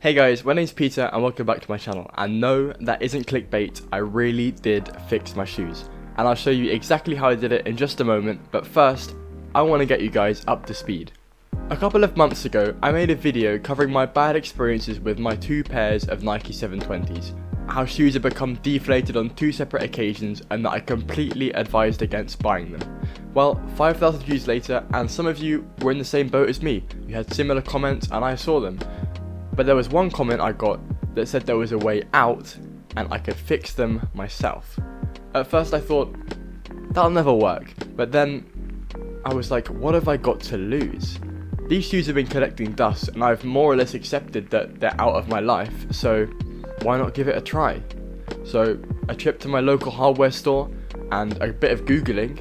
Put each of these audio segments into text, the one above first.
Hey guys, my name's Peter and welcome back to my channel. And no, that isn't clickbait, I really did fix my shoes. And I'll show you exactly how I did it in just a moment, but first, I want to get you guys up to speed. A couple of months ago, I made a video covering my bad experiences with my two pairs of Nike 720s. How shoes had become deflated on two separate occasions and that I completely advised against buying them. Well, 5,000 views later, and some of you were in the same boat as me. You had similar comments and I saw them. But there was one comment I got that said there was a way out and I could fix them myself. At first I thought, that'll never work, but then I was like, what have I got to lose? These shoes have been collecting dust and I've more or less accepted that they're out of my life, so why not give it a try? So a trip to my local hardware store and a bit of googling,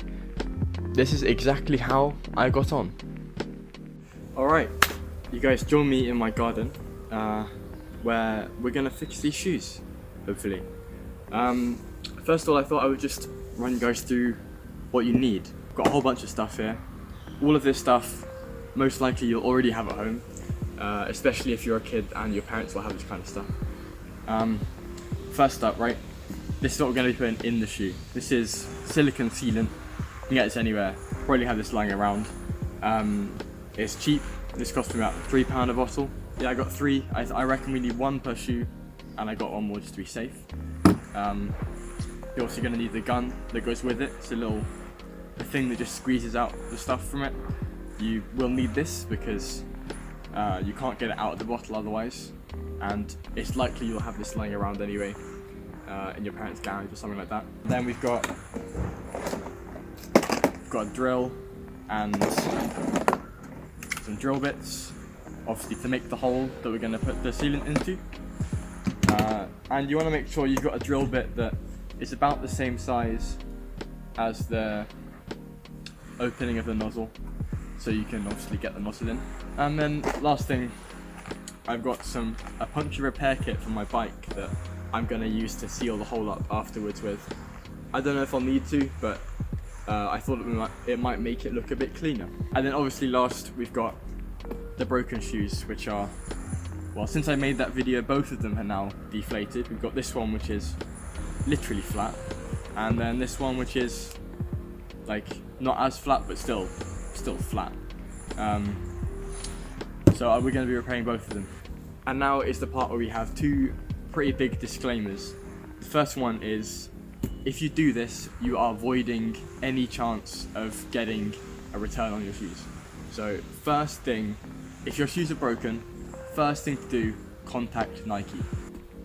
this is exactly how I got on. Alright, you guys join me in my garden. Where we're gonna fix these shoes, hopefully. First of all, I thought I would just run you guys through what you need. I've got a whole bunch of stuff here. All of this stuff, most likely you'll already have at home, especially if you're a kid and your parents will have this kind of stuff. First up, right, this is what we're gonna be putting in the shoe. This is silicone sealant. You can get this anywhere. Probably have this lying around. It's cheap. This cost me about £3 a bottle. Yeah, I got 3. I reckon we need 1 per shoe, and I got 1 more just to be safe. You're also going to need the gun that goes with it. It's the thing that just squeezes out the stuff from it. You will need this because you can't get it out of the bottle otherwise, and it's likely you'll have this lying around anyway in your parents' garage or something like that. Then we've got a drill and some drill bits, obviously to make the hole that we're going to put the sealant into. And you want to make sure you've got a drill bit that is about the same size as the opening of the nozzle, so you can obviously get the nozzle in. And then last thing, I've got a puncture repair kit for my bike that I'm going to use to seal the hole up afterwards with. I don't know if I'll need to, but I thought it might make it look a bit cleaner. And then obviously last, we've got the broken shoes, which are, well, since I made that video, both of them are now deflated. We've got this one which is literally flat, and then this one which is like not as flat but still flat. So we're going to be repairing both of them. And now is the part where we have 2 pretty big disclaimers. The first one is, if you do this, you are avoiding any chance of getting a return on your shoes. So first thing, if your shoes are broken, first thing to do, contact Nike.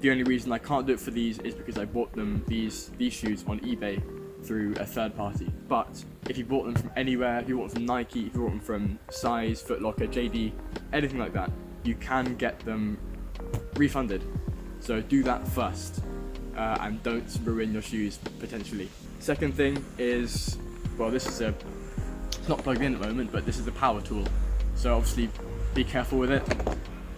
The only reason I can't do it for these is because I bought these shoes on eBay through a third party. But if you bought them from anywhere, if you bought them from Nike, if you bought them from Size, Foot Locker, JD, anything like that, you can get them refunded. So do that first, and don't ruin your shoes potentially. Second thing is, well, this is it's not plugged in at the moment, but this is a power tool. So obviously be careful with it.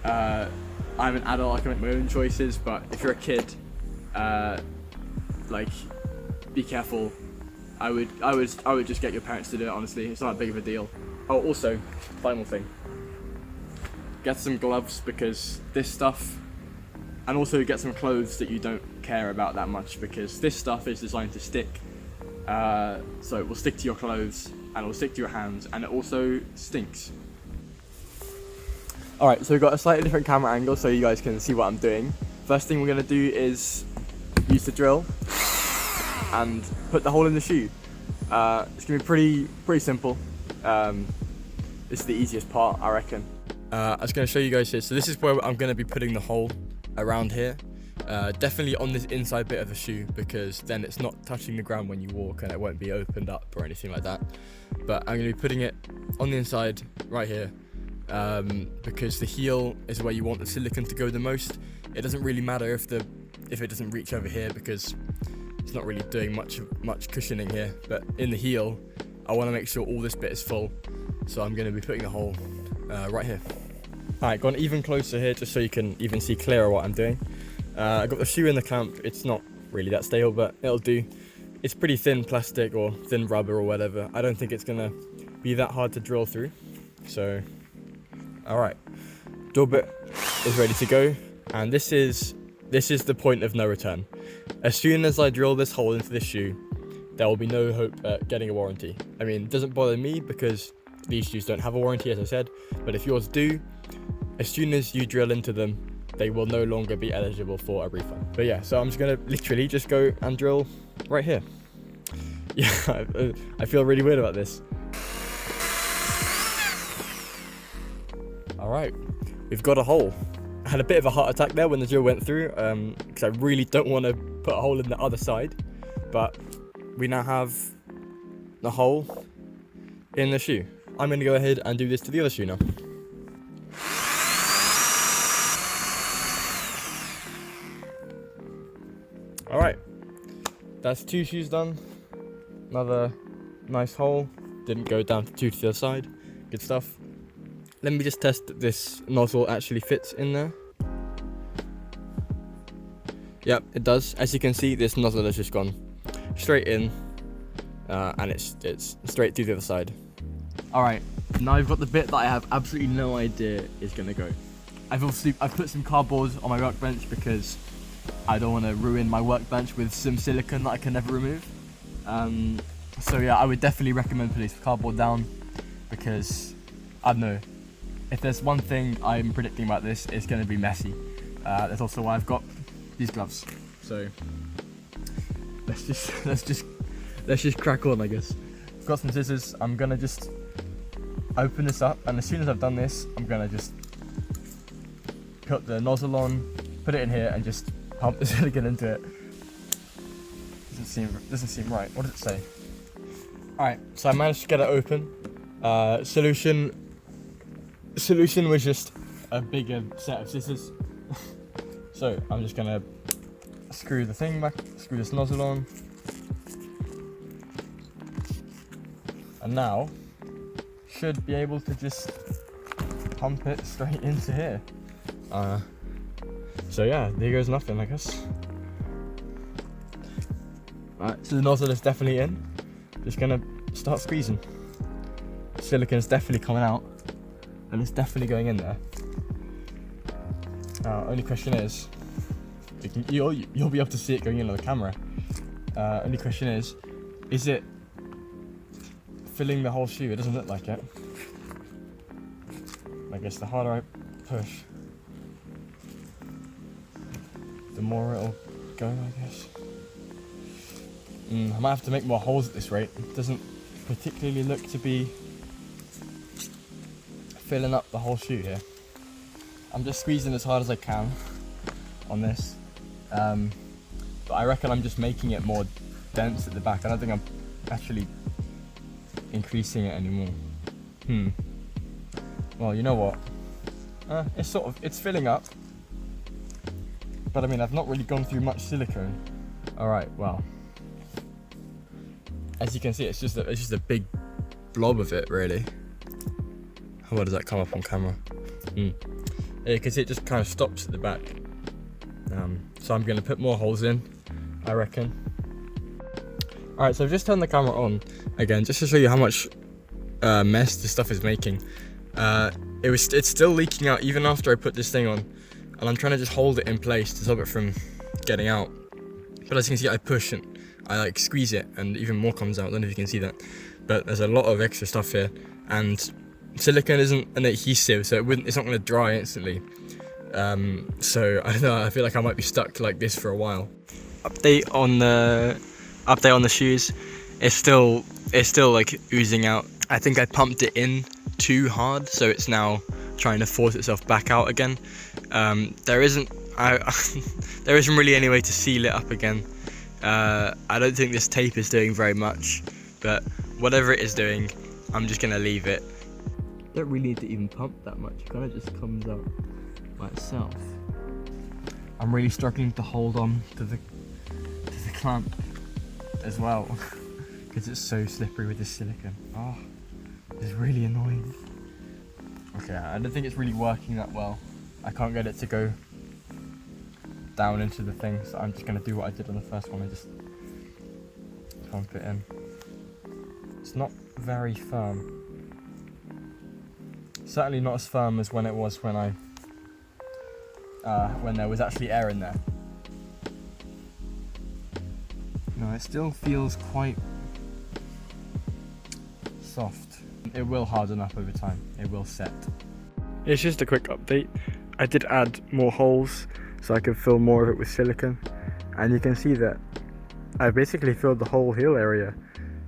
I'm an adult, I can make my own choices, but if you're a kid, like, be careful. I would just get your parents to do it, honestly. It's not that big of a deal. Oh, also, final thing. Get some gloves, because this stuff, and also get some clothes that you don't care about that much, because this stuff is designed to stick. So it will stick to your clothes, and it will stick to your hands, and it also stinks. Alright, so we've got a slightly different camera angle so you guys can see what I'm doing. First thing we're going to do is use the drill and put the hole in the shoe. It's going to be pretty simple. This is the easiest part, I reckon. I was going to show you guys here. So this is where I'm going to be putting the hole around here. Definitely on this inside bit of the shoe, because then it's not touching the ground when you walk and it won't be opened up or anything like that. But I'm going to be putting it on the inside right here, because the heel is where you want the silicone to go the most. It doesn't really matter if it doesn't reach over here, because it's not really doing much cushioning here. But in the heel, I want to make sure all this bit is full, so I'm going to be putting the hole right here. Alright, gone even closer here just so you can even see clearer what I'm doing. I got the shoe in the clamp. It's not really that stable, but it'll do. It's pretty thin plastic or thin rubber or whatever. I don't think it's gonna be that hard to drill through. So, alright, drill bit is ready to go, and this is the point of no return. As soon as I drill this hole into this shoe, there will be no hope at getting a warranty. I mean, it doesn't bother me because these shoes don't have a warranty, as I said, but if yours do, as soon as you drill into them, they will no longer be eligible for a refund. But yeah, so I'm just gonna literally just go and drill right here. Yeah, I feel really weird about this. All right, we've got a hole. I had a bit of a heart attack there when the drill went through, because I really don't want to put a hole in the other side, but we now have the hole in the shoe. I'm going to go ahead and do this to the other shoe now. Alright, that's 2 shoes done. Another nice hole, didn't go down to the other side, good stuff. Let me just test that this nozzle actually fits in there. Yep, it does. As you can see, this nozzle has just gone straight in, and it's straight through the other side. Alright, now I've got the bit that I have absolutely no idea is going to go. I've put some cardboard on my workbench because I don't want to ruin my workbench with some silicone that I can never remove. So yeah, I would definitely recommend putting some cardboard down because, I don't know, if there's one thing I'm predicting about this, it's going to be messy. That's also why I've got these gloves. So let's just crack on, I guess. I've got some scissors. I'm gonna just open this up, and as soon as I've done this, I'm gonna just put the nozzle on, put it in here, and just pump the silicone into it. Doesn't seem right. What does it say? All right, so I managed to get it open. Solution was just a bigger set of scissors. So I'm just gonna screw the thing back, screw this nozzle on, and now should be able to just pump it straight into here. So yeah, there goes nothing, I guess. Alright, so the nozzle is definitely in. Just gonna start squeezing. Silicone's definitely coming out, and it's definitely going in there. Only question is, you'll be able to see it going in on the camera. Only question is it filling the whole shoe? It doesn't look like it. I guess the harder I push, the more it'll go, I guess. I might have to make more holes at this rate. It doesn't particularly look to be filling up the whole shoe here. I'm just squeezing as hard as I can on this, but I reckon I'm just making it more dense at the back. I don't think I'm actually increasing it anymore. Well, you know what? It's filling up, but I mean, I've not really gone through much silicone. All right, well, as you can see, it's just a big blob of it, really. How well does that come up on camera? Yeah, you can see it just kind of stops at the back. So I'm going to put more holes in, I reckon. Alright, so I've just turned the camera on again, just to show you how much mess this stuff is making. It's still leaking out even after I put this thing on, and I'm trying to just hold it in place to stop it from getting out. But as you can see, I push and I like squeeze it, and even more comes out. I don't know if you can see that, but there's a lot of extra stuff here, and silicone isn't an adhesive, so it's not going to dry instantly. So I don't know, I feel like I might be stuck like this for a while. Update on the shoes. It's still like oozing out. I think I pumped it in too hard, so it's now trying to force itself back out again. There isn't really any way to seal it up again. I don't think this tape is doing very much, but whatever it is doing, I'm just gonna leave it. Don't really need to even pump that much, it kind of just comes out by itself. I'm really struggling to hold on to the clamp as well because it's so slippery with this silicone. Oh, it's really annoying. Okay, I don't think it's really working that well. I can't get it to go down into the thing, so I'm just going to do what I did on the first one and just pump it in. It's not very firm. Certainly not as firm as when it was when I when there was actually air in there. No, it still feels quite soft. It will harden up over time, it will set. It's just a quick update. I did add more holes so I could fill more of it with silicone, and you can see that I basically filled the whole heel area.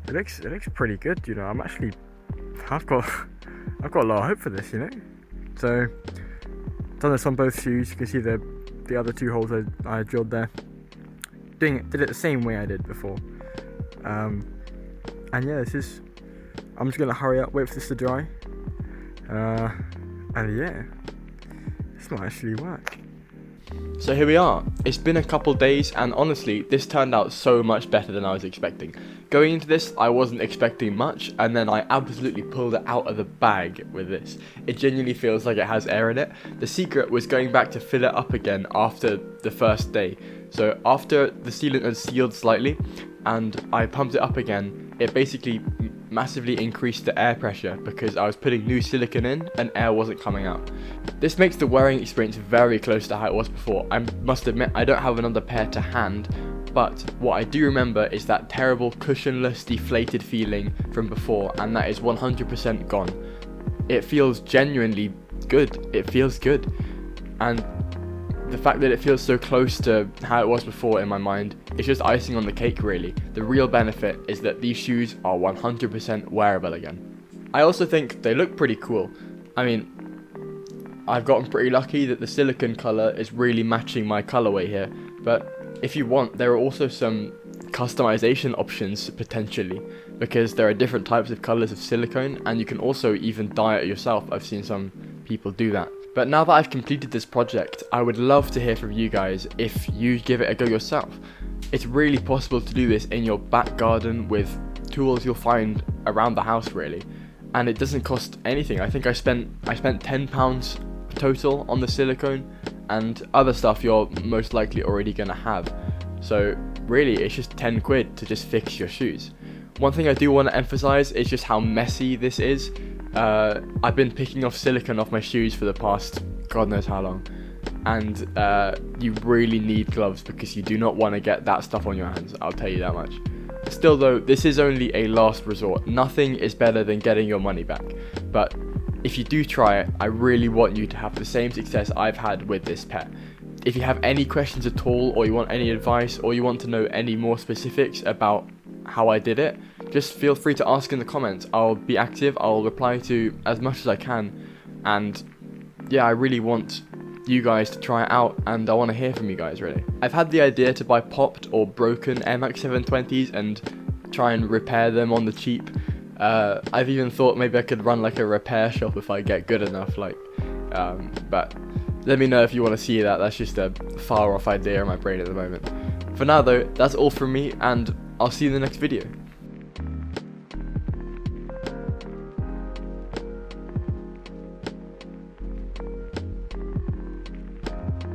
It looks pretty good, you know. I've got a lot of hope for this, you know. So done this on both shoes. You can see the other 2 holes I drilled there. Did it the same way I did before. And yeah, I'm just gonna hurry up, wait for this to dry. And yeah, this might actually work. So here we are. It's been a couple days, and honestly, this turned out so much better than I was expecting. Going into this, I wasn't expecting much, and then I absolutely pulled it out of the bag with this. It genuinely feels like it has air in it. The secret was going back to fill it up again after the first day. So after the sealant had sealed slightly, and I pumped it up again, it basically massively increased the air pressure because I was putting new silicone in and air wasn't coming out. This makes the wearing experience very close to how it was before. I must admit I don't have another pair to hand, but what I do remember is that terrible cushionless deflated feeling from before, and that is 100% gone. It feels genuinely good, it feels good, and the fact that it feels so close to how it was before in my mind is just icing on the cake really. The real benefit is that these shoes are 100% wearable again. I also think they look pretty cool. I mean, I've gotten pretty lucky that the silicone colour is really matching my colourway here, but if you want, there are also some customization options potentially, because there are different types of colours of silicone, and you can also even dye it yourself. I've seen some people do that. But now that I've completed this project, I would love to hear from you guys if you give it a go yourself. It's really possible to do this in your back garden with tools you'll find around the house really, and it doesn't cost anything. I think I spent £10 total on the silicone and other stuff you're most likely already gonna have. So really it's just 10 quid to just fix your shoes. One thing I do want to emphasize is just how messy this is. I've been picking off silicone off my shoes for the past God knows how long, and you really need gloves because you do not want to get that stuff on your hands, I'll tell you that much. Still though, this is only a last resort. Nothing is better than getting your money back, but if you do try it, I really want you to have the same success I've had with this pair. If you have any questions at all, or you want any advice, or you want to know any more specifics about how I did it, just feel free to ask in the comments. I'll be active, I'll reply to as much as I can, and yeah, I really want you guys to try it out, and I want to hear from you guys really. I've had the idea to buy popped or broken Air Max 720s and try and repair them on the cheap. I've even thought maybe I could run like a repair shop if I get good enough, but let me know if you want to see that. That's just a far off idea in my brain at the moment. For now though, that's all from me, and I'll see you in the next video.